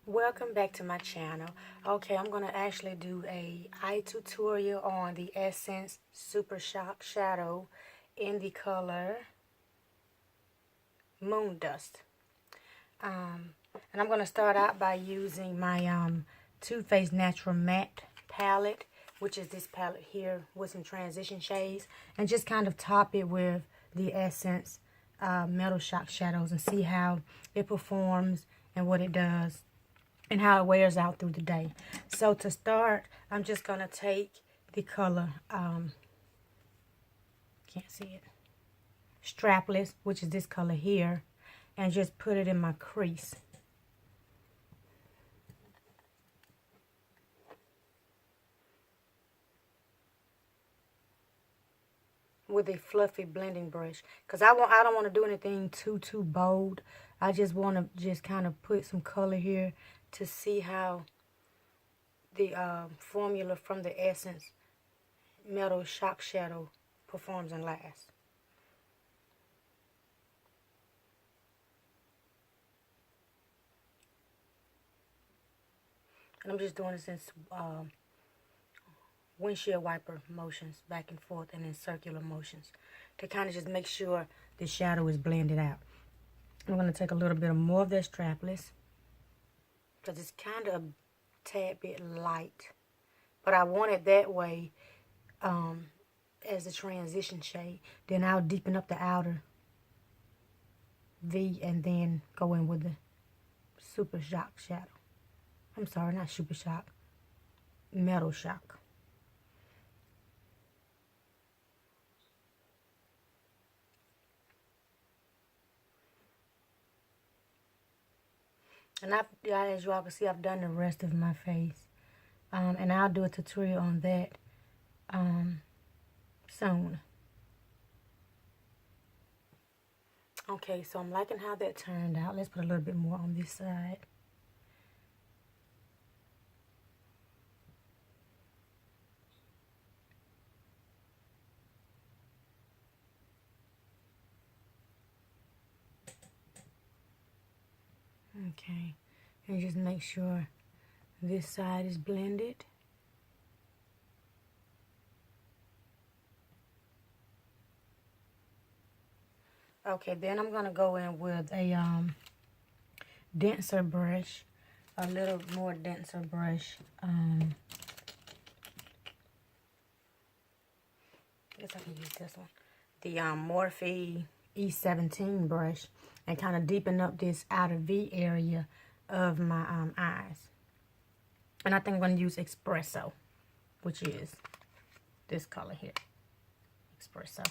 Welcome back to my channel. Okay, I'm going to actually do a eye tutorial on the Essence Super Shock Shadow in the color Moon Dust. And I'm going to start out by using my Too Faced Natural Matte palette, which is this palette here with some transition shades, and just kind of top it with the Essence Metal Shock Shadows and see how it performs and what it does and how it wears out through the day. So to start, I'm just going to take the color, can't see it, Strapless, which is this color here, and just put it in my crease. With a fluffy blending brush, because I don't want to do anything too bold. I just want to just kind of put some color here to see how the formula from the Essence Metal Shock Shadow performs and lasts. And I'm just doing this in windshield wiper motions, back and forth, and in circular motions, to kind of just make sure the shadow is blended out. I'm going to take a little bit more of that Strapless, because it's kind of a tad bit light, but I want it that way as a transition shade. Then I'll deepen up the outer V and then go in with the Super Shock Shadow. I'm sorry, not Super Shock, Metal Shock. And as you all can see, I've done the rest of my face. And I'll do a tutorial on that soon. Okay, so I'm liking how that turned out. Let's put a little bit more on this side. Okay, and just make sure this side is blended. Okay, then I'm gonna go in with a denser brush, a little more denser brush. I guess I can use this one, the Morphe E17 brush, and kind of deepen up this outer V area of my eyes. And I think I'm going to use Espresso, which is this color here, Espresso.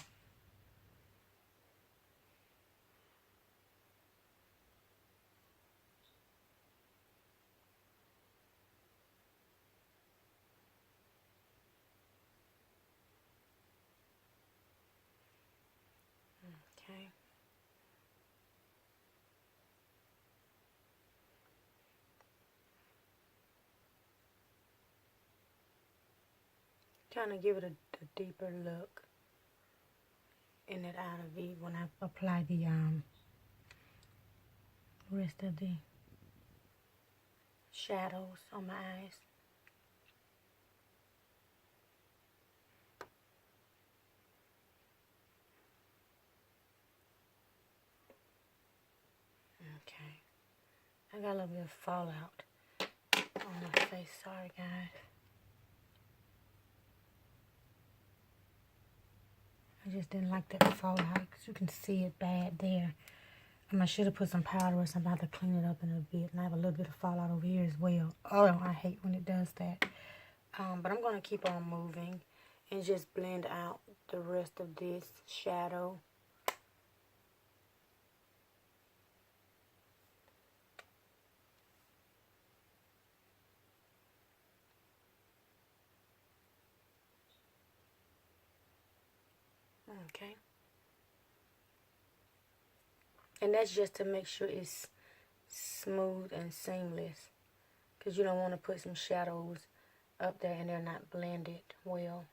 Okay. Trying to give it a deeper look in that outer V when I apply the rest of the shadows on my eyes. Okay. I got a little bit of fallout on my face. Sorry, guys. I just didn't like that fallout because you can see it bad there. I should have put some powder or something to clean it up in a bit. And I have a little bit of fallout over here as well. Oh, I hate when it does that. But I'm going to keep on moving and just blend out the rest of this shadow. Okay. And that's just to make sure it's smooth and seamless, because you don't want to put some shadows up there and they're not blended well.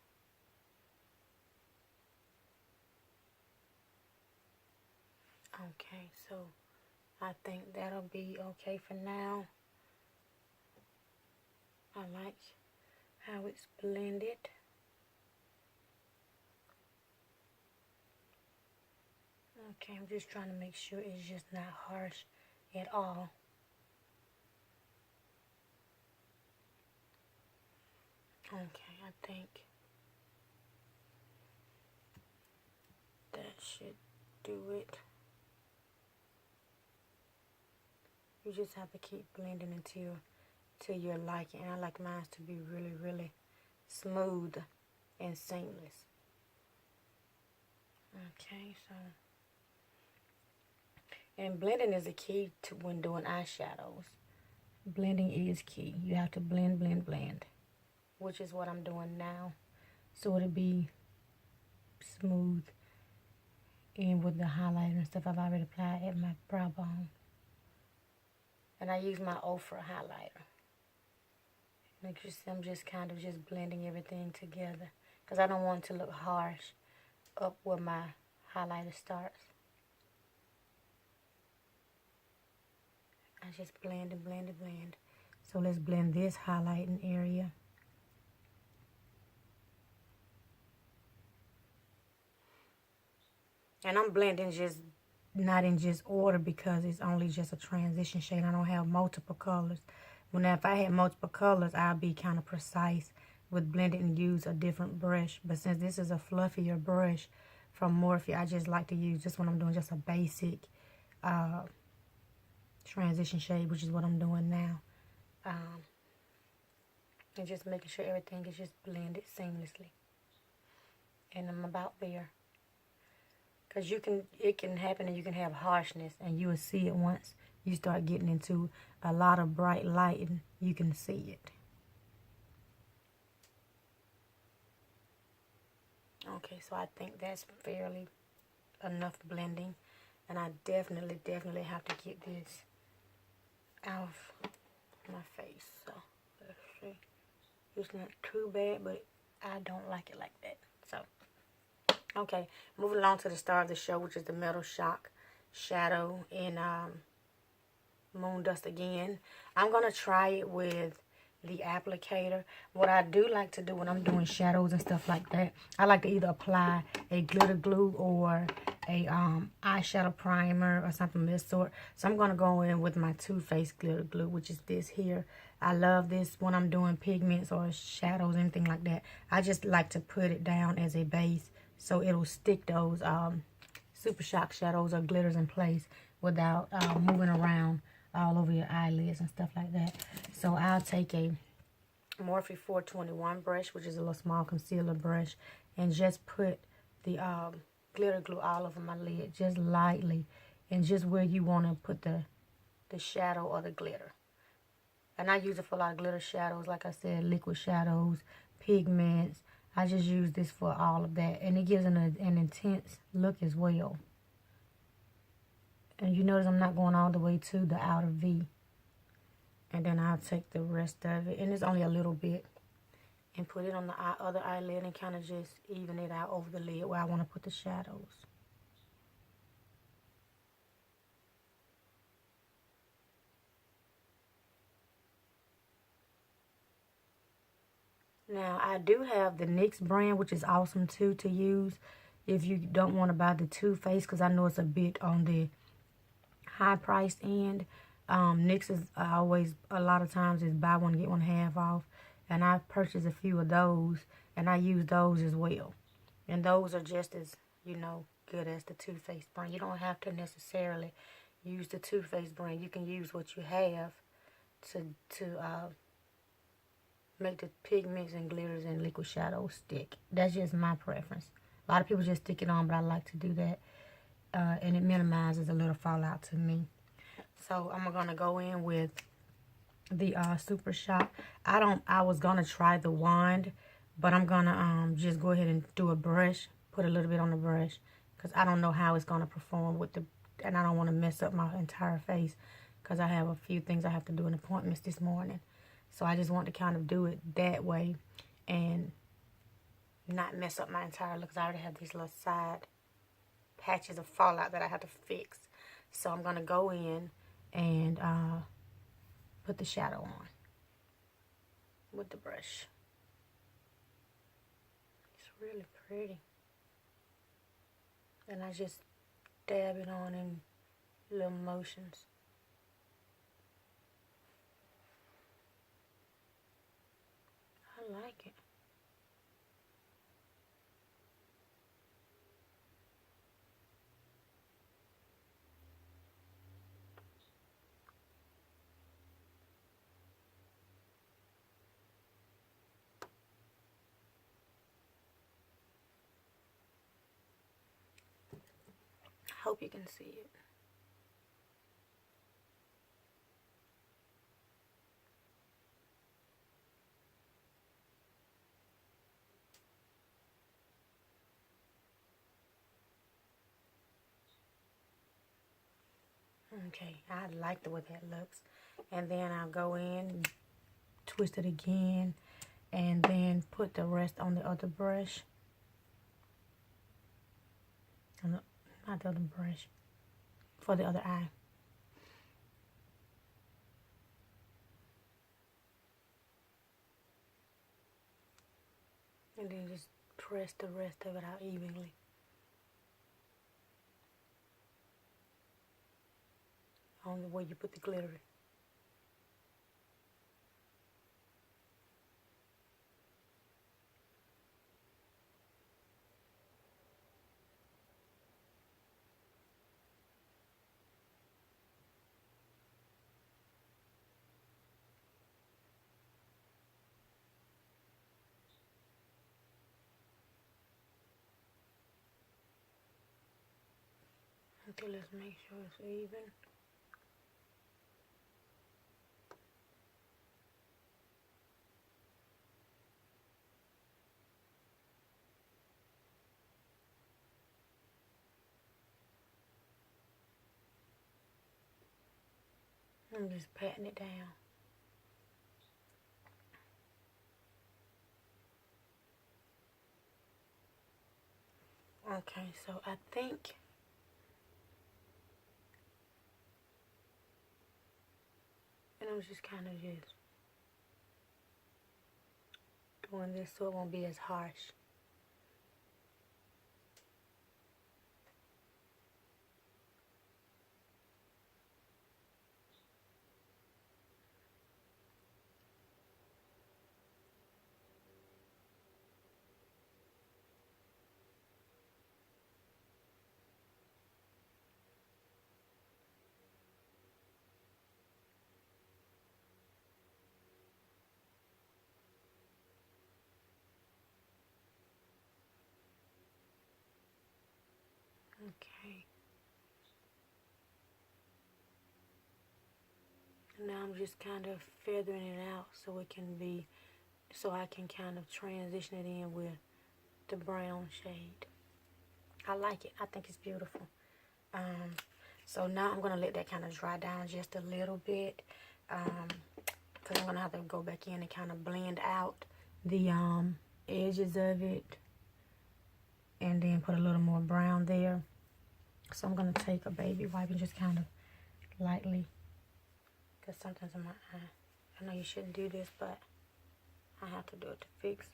Okay, so I think that'll be okay for now. I like how it's blended. Okay, I'm just trying to make sure it's just not harsh at all. Okay, I think that should do it. You just have to keep blending until you like it. And I like mine to be really, really smooth and seamless. Okay, so, and blending is a key to when doing eyeshadows. Blending is key. You have to blend, blend, blend, which is what I'm doing now. So it'll be smooth. And with the highlighter and stuff I've already applied at my brow bone. And I use my Ofra highlighter. I'm just kind of just blending everything together, because I don't want it to look harsh up where my highlighter starts. I just blend and blend and blend. So let's blend this highlighting area. And I'm blending just not in just order because it's only just a transition shade. I don't have multiple colors. If I had multiple colors, I'll be kind of precise with blending and use a different brush. But since this is a fluffier brush from Morphe, I just like to use this when I'm doing just a basic transition shade, which is what I'm doing now. And just making sure everything is just blended seamlessly. And I'm about there. Because it can happen and you can have harshness, and you will see it once you start getting into a lot of bright light, and you can see it. Okay, so I think that's fairly enough blending. And I definitely have to get this off my face. So, let's see. It's not too bad, but I don't like it like that. So, okay, moving along to the star of the show, which is the Metal Shock Shadow in Moon Dust again. I'm going to try it with the applicator. What I do like to do when I'm doing shadows and stuff like that, I like to either apply a glitter glue or a eyeshadow primer or something of this sort. So I'm going to go in with my Too Faced glitter glue, which is this here. I love this when I'm doing pigments or shadows, anything like that. I just like to put it down as a base so it'll stick those Super Shock shadows or glitters in place without moving around all over your eyelids and stuff like that. So I'll take a Morphe 421 brush, which is a little small concealer brush, and just put the glitter glue all over my lid, just lightly, and just where you want to put the shadow or the glitter. And I use it for a lot of glitter shadows, like I said, liquid shadows, pigments. I just use this for all of that, and it gives an intense look as well. And you notice I'm not going all the way to the outer V. And then I'll take the rest of it, and it's only a little bit, and put it on the other eyelid and kind of just even it out over the lid where I want to put the shadows. Now, I do have the NYX brand, which is awesome too to use if you don't want to buy the Too Faced, because I know it's a bit on the high priced end. NYX is always, a lot of times, is buy one get one half off, and I've purchased a few of those, and I use those as well, and those are just as, you know, good as the Too Faced brand. You don't have to necessarily use the Too Faced brand. You can use what you have to make the pigments and glitters and liquid shadows stick. That's just my preference. A lot of people just stick it on, but I like to do that, and it minimizes a little fallout to me. So I'm gonna go in with the Super Shock. I was gonna try the wand, but I'm gonna just go ahead and do a brush, put a little bit on the brush, because I don't know how it's gonna perform with the, and I don't want to mess up my entire face, because I have a few things I have to do in appointments this morning. So I just want to kind of do it that way and not mess up my entire look, because I already have these little side patches of fallout that I have to fix. So I'm gonna go in and put the shadow on with the brush. It's really pretty. And I just dab it on in little motions. I like it. I hope you can see it. Okay, I like the way that looks. And then I'll go in, twist it again, and then put the rest on the other brush. Not the other brush, for the other eye. And then just press the rest of it out evenly. On the way you put the glitter. Okay, let's make sure it's even. I'm just patting it down. Okay, so I think and I'm just kind of just doing this so it won't be as harsh. Okay. And now I'm just kind of feathering it out so it can be, so I can kind of transition it in with the brown shade. I like it. I think it's beautiful. So now I'm going to let that kind of dry down just a little bit. Because I'm going to have to go back in and kind of blend out the edges of it. And then put a little more brown there. So I'm going to take a baby wipe and just kind of lightly. Because sometimes in my eye, I know you shouldn't do this, but I have to do it to fix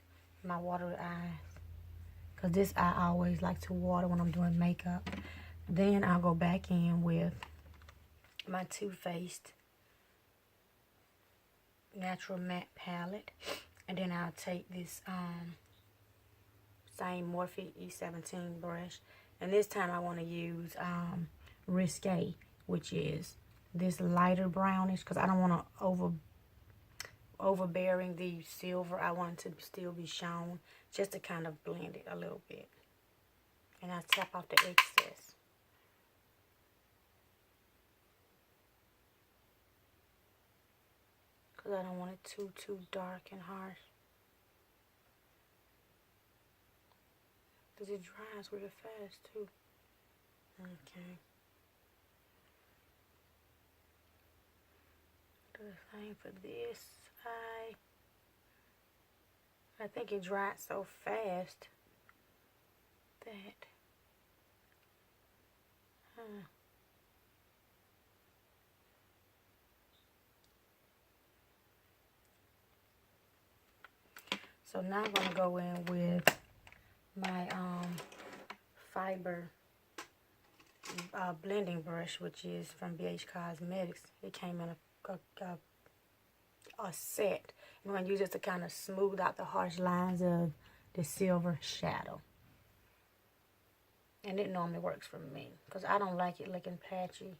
my watery eyes. Because this eye I always like to water when I'm doing makeup. Then I'll go back in with my Too Faced Natural Matte Palette. And then I'll take this same Morphe E17 brush. And this time I want to use Risque, which is this lighter brownish. Because I don't want to overbearing the silver. I want it to still be shown. Just to kind of blend it a little bit. And I tap off the excess. Because I don't want it too dark and harsh. Because it dries real fast too. Okay. Do the same for this eye. I think it dried so fast that So now I'm going to go in with my fiber blending brush, which is from BH Cosmetics. It came in a set. I'm going to use it to kind of smooth out the harsh lines of the silver shadow. And it normally works for me because I don't like it looking patchy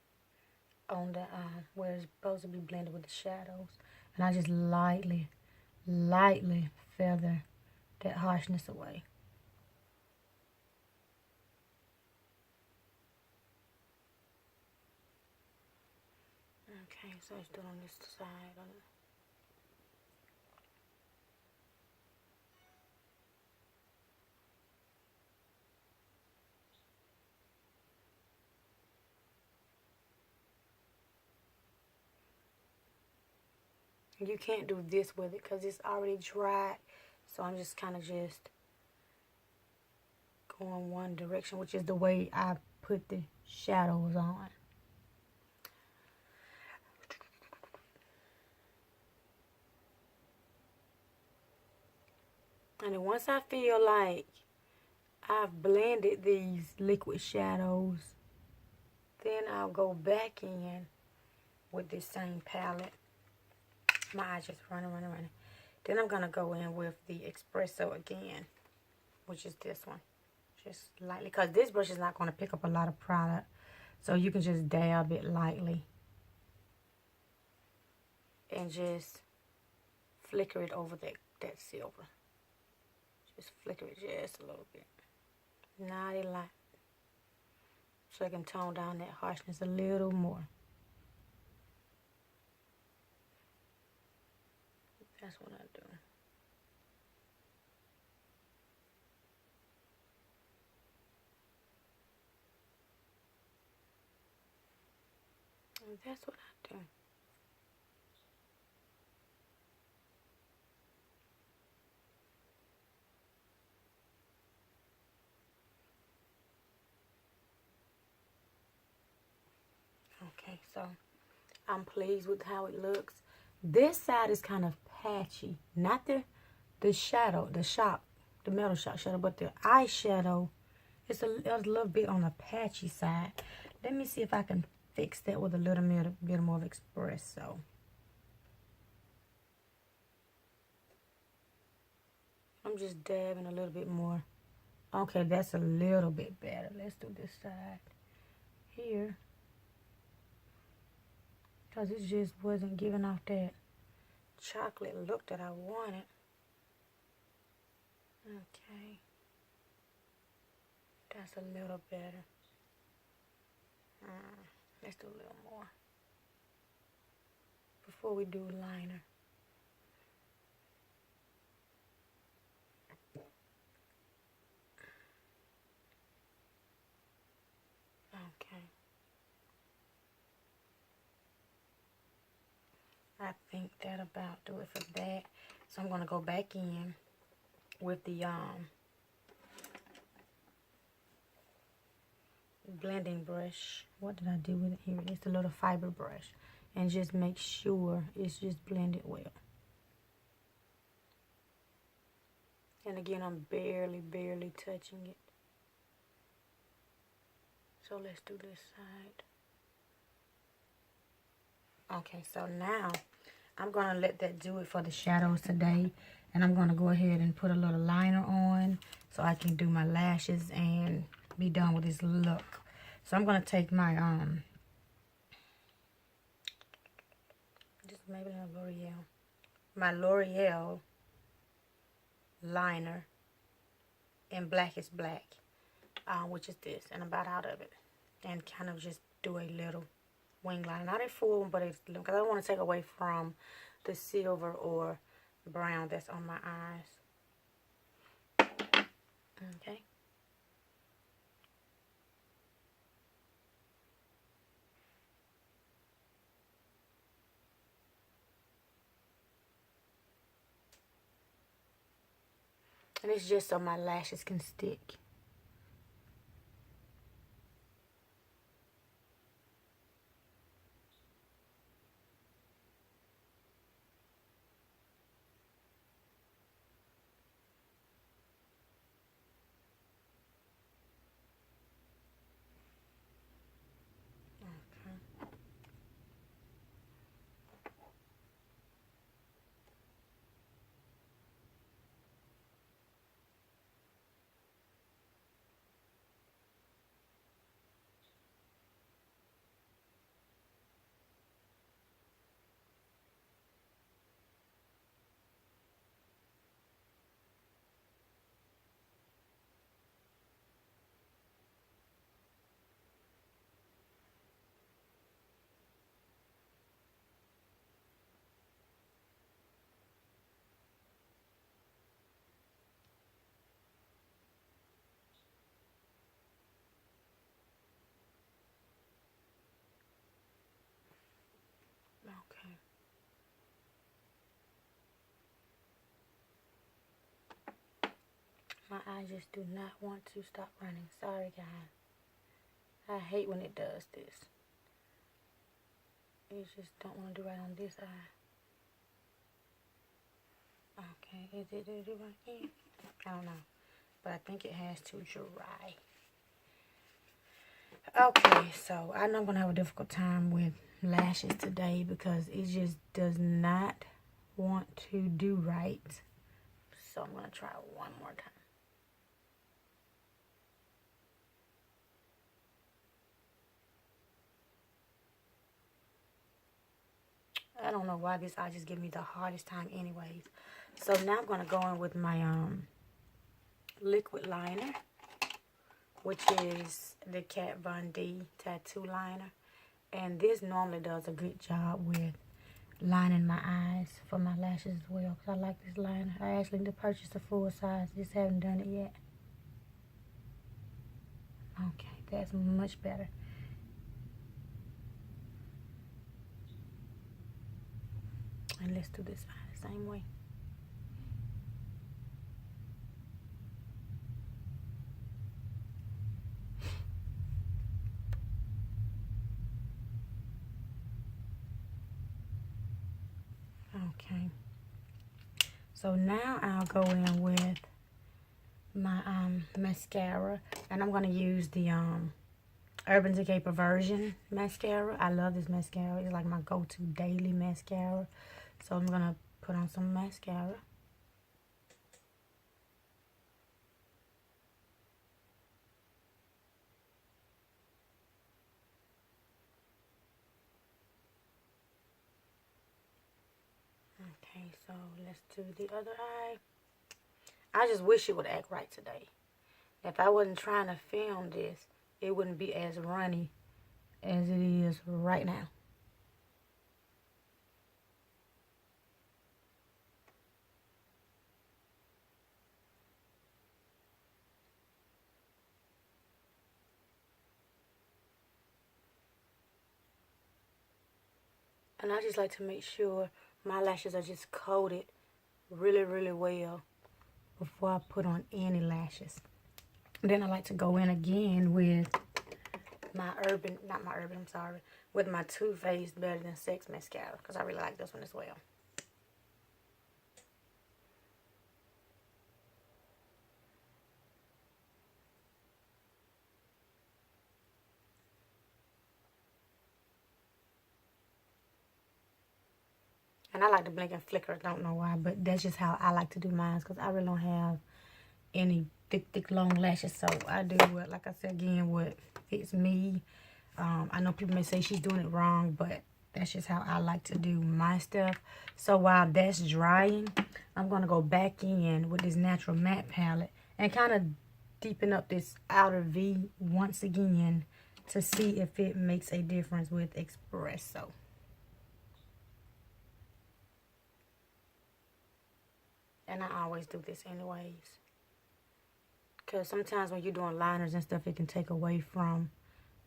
on the where it's supposed to be blended with the shadows. And I just lightly feather that harshness away. Okay, so it's done on this side. You can't do this with it because it's already dried. So I'm just kind of just going one direction, which is the way I put the shadows on. And then once I feel like I've blended these liquid shadows, then I'll go back in with this same palette. My eyes just running. Then I'm going to go in with the Espresso again, which is this one. Just lightly, because this brush is not going to pick up a lot of product. So you can just dab it lightly. And just flicker it over that silver. Just flicker it just a little bit. Not a lot. So I can tone down that harshness a little more. That's what I do. And that's what I do. Okay, so I'm pleased with how it looks. This side is kind of patchy. Not the shadow, the metal shop shadow, but the eyeshadow, it's a little bit on the patchy side. Let me see if I can fix that with a little bit more of Espresso. I'm just dabbing a little bit more. Okay, that's a little bit better. Let's do this side here. Because it just wasn't giving off that chocolate look that I wanted. Okay. That's a little better. Let's do a little more. Before we do liner. Okay. I think that about do it for that. So I'm going to go back in with the blending brush. What did I do with it? Here it is, the little fiber brush. And just make sure it's just blended well. And again, I'm barely touching it. So let's do this side. Okay, so now I'm going to let that do it for the shadows today. And I'm going to go ahead and put a little liner on so I can do my lashes and be done with this look. So I'm going to take my, just maybe a L'Oreal. My L'Oreal liner in Black is Black, which is this. And I'm about out of it. And kind of just do a little wing line. Not a full one, but it's little, because I don't want to take away from the silver or brown that's on my eyes. Okay. And it's just so my lashes can stick. My eye just do not want to stop running. Sorry, guys. I hate when it does this. It just don't want to do right on this eye. Okay, is it right here? I don't know. But I think it has to dry. Okay, so I know I'm going to have a difficult time with lashes today because it just does not want to do right. So I'm going to try one more time. I don't know why this eye just gives me the hardest time anyways. So now I'm going to go in with my liquid liner, which is the Kat Von D tattoo liner. And this normally does a good job with lining my eyes for my lashes as well, because I like this liner. I actually need to purchase the full size, just haven't done it yet. Okay, that's much better. And let's do this eye the same way. Okay. So now I'll go in with my mascara, and I'm gonna use the Urban Decay Perversion mascara. I love this mascara. It's like my go-to daily mascara. So I'm gonna put on some mascara. Okay, so let's do the other eye. I just wish it would act right today. If I wasn't trying to film this, it wouldn't be as runny as it is right now. And I just like to make sure my lashes are just coated really, really well before I put on any lashes. Then I like to go in again with my with my Too Faced Better Than Sex mascara, because I really like this one as well. And I like to blink and flicker. Don't know why, but that's just how I like to do mine, because I really don't have any thick, long lashes. So I do what, like I said again, what fits me. I know people may say she's doing it wrong, but that's just how I like to do my stuff. So while that's drying, I'm going to go back in with this Natural Matte palette and kind of deepen up this outer V once again to see if it makes a difference with Espresso. And I always do this anyways, because sometimes when you're doing liners and stuff, it can take away from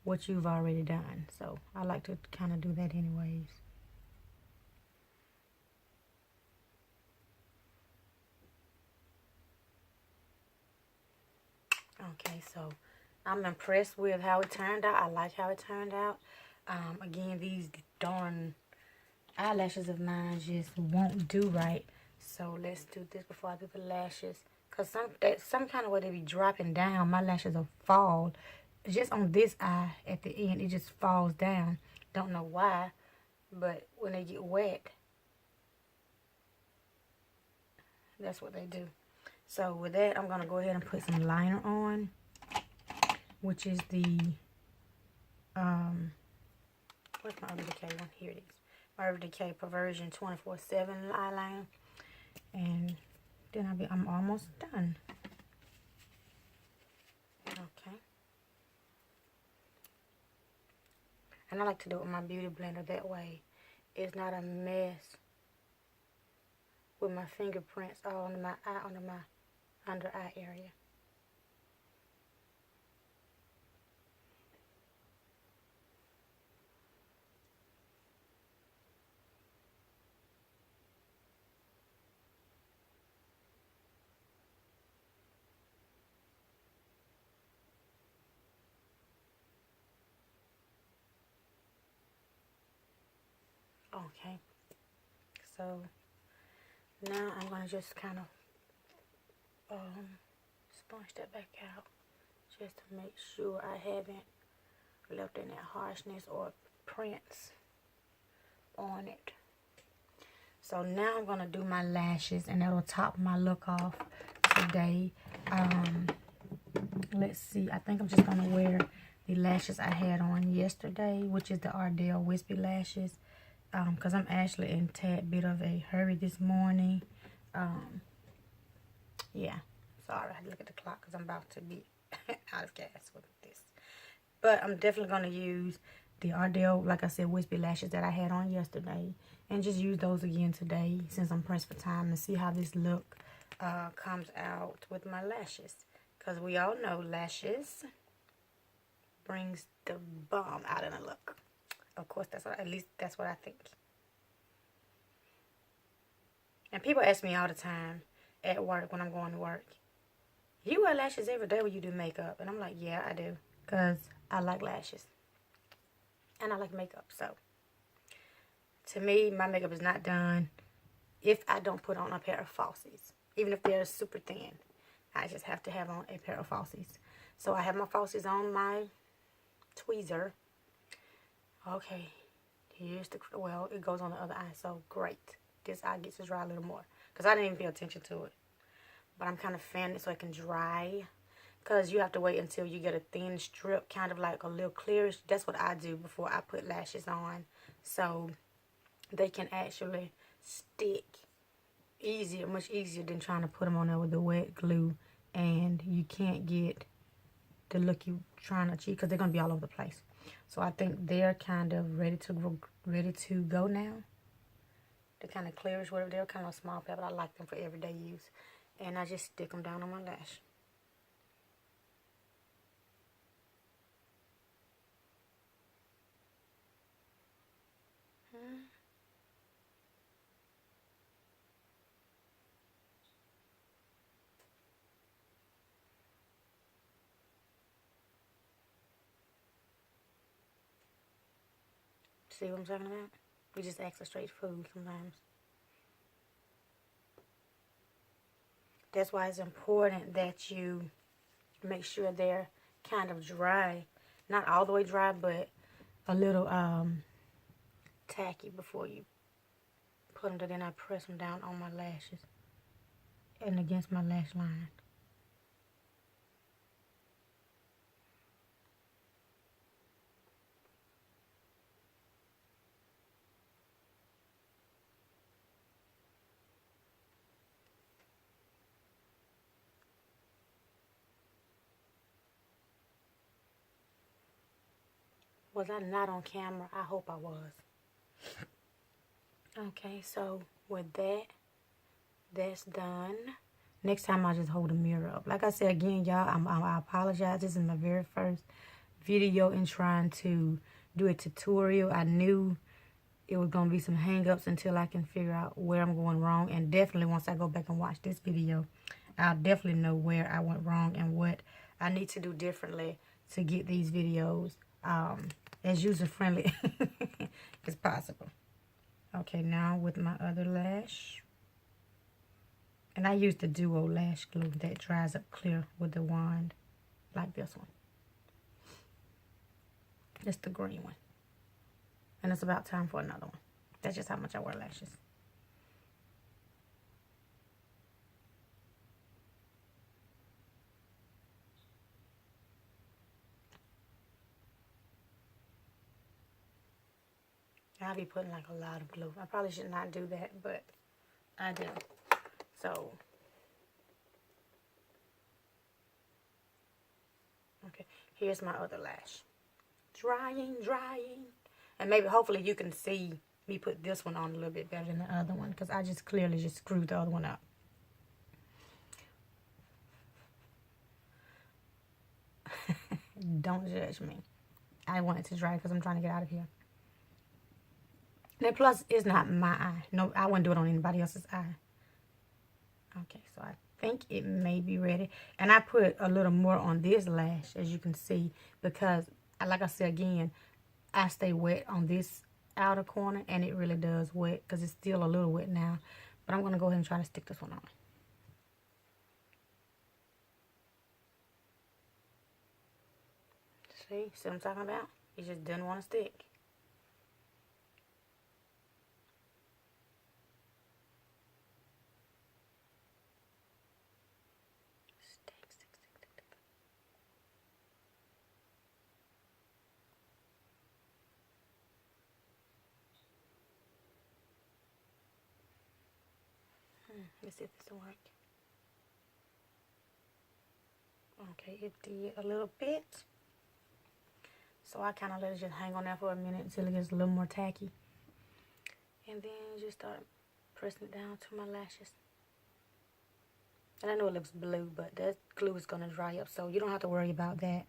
what you've already done. So I like to kind of do that anyways. Okay, so I'm impressed with how it turned out. I like how it turned out. Again, these darn eyelashes of mine just won't do right. So let's do this before I do the lashes. Because some kind of way they be dropping down, my lashes will fall. Just on this eye at the end, it just falls down. Don't know why, but when they get wet, that's what they do. So with that, I'm going to go ahead and put some liner on, which is the, where's my Urban Decay one? Here it is. My Urban Decay Perversion 24/7 eyeliner. And then I'm almost done. Okay. And I like to do it with my beauty blender. That way it's not a mess with my fingerprints all under my eye, under my under eye area. Okay, so now I'm going to just kind of sponge that back out just to make sure I haven't left any harshness or prints on it. So now I'm going to do my lashes, and that'll top my look off today. Let's see. I think I'm just going to wear the lashes I had on yesterday, which is the Ardell Wispy lashes. Because I'm actually in a tad bit of a hurry this morning. Yeah. Sorry, I had to look at the clock because I'm about to be out of gas with this. But I'm definitely going to use the Ardell, like I said, wispy lashes that I had on yesterday. And just use those again today since I'm pressed for time, and see how this look comes out with my lashes. Because we all know lashes brings the bomb out in a look. Of course, at least that's what I think. And people ask me all the time at work when I'm going to work, you wear lashes every day when you do makeup? And I'm like, yeah, I do. Because I like lashes. And I like makeup. So, to me, my makeup is not done if I don't put on a pair of falsies. Even if they're super thin. I just have to have on a pair of falsies. So, I have my falsies on my tweezer. Okay. Here's the, well, it goes on the other eye. So, great. This eye gets to dry a little more. Because I didn't even pay attention to it. But I'm kind of fanning it so it can dry. Because you have to wait until you get a thin strip, kind of like a little clearish. That's what I do before I put lashes on. So they can actually stick easier, much easier than trying to put them on there with the wet glue. And you can't get the look you're trying to achieve because they're going to be all over the place. So I think they're kind of ready to go now. They're kind of clearish, whatever. They're kind of small pebble. I like them for everyday use. And I just stick them down on my lash. See what I'm talking about? We just ask for straight food sometimes. That's why it's important that you make sure they're kind of dry. Not all the way dry, but a little tacky before you put them. Then I press them down on my lashes and against my lash line. Was I not on camera? I hope I was. Okay, so with that, that's done. Next time I'll just hold the mirror up. Like I said again, y'all, I apologize. This is my very first video in trying to do a tutorial. I knew it was going to be some hang-ups until I can figure out where I'm going wrong. And definitely once I go back and watch this video, I'll definitely know where I went wrong and what I need to do differently to get these videos as user-friendly as possible. Okay, now with my other lash. And I use the Duo lash glue that dries up clear with the wand, like this one. It's the green one. And it's about time for another one. That's just how much I wear lashes. I'll be putting like a lot of glue. I probably should not do that, but I do. So, okay, here's my other lash. Drying. And maybe, hopefully, you can see me put this one on a little bit better than the other one, because I just clearly just screwed the other one up. Don't judge me. I want it to dry because I'm trying to get out of here. And plus, it's not my eye. No, I wouldn't do it on anybody else's eye. Okay, so I think it may be ready. And I put a little more on this lash, as you can see, because, like I said again, I stay wet on this outer corner, and it really does wet because it's still a little wet now. But I'm going to go ahead and try to stick this one on. See what I'm talking about? It just doesn't want to stick. Let's see if this will work. Okay, it did a little bit. So I kind of let it just hang on there for a minute until it gets a little more tacky. And then just start pressing it down to my lashes. And I know it looks blue, but that glue is going to dry up, so you don't have to worry about that.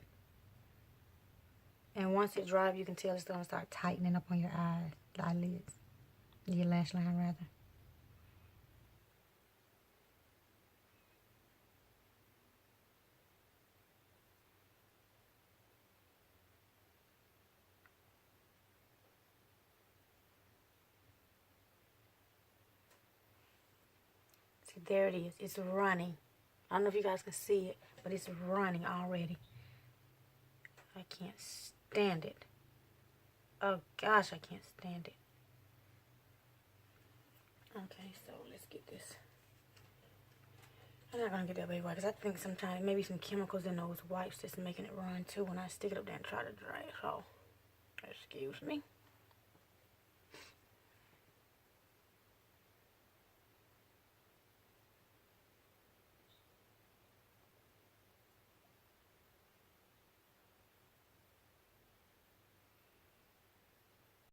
And once it dries, you can tell it's going to start tightening up on your eyes, eyelids, your lash line rather. See, there it is. It's running. I don't know if you guys can see it, but it's running already. I can't stand it. Oh gosh, I can't stand it. Okay, so let's get this. I'm not gonna get that baby white because I think sometimes maybe some chemicals in those wipes that's making it run too when I stick it up there and try to dry it off. Excuse me.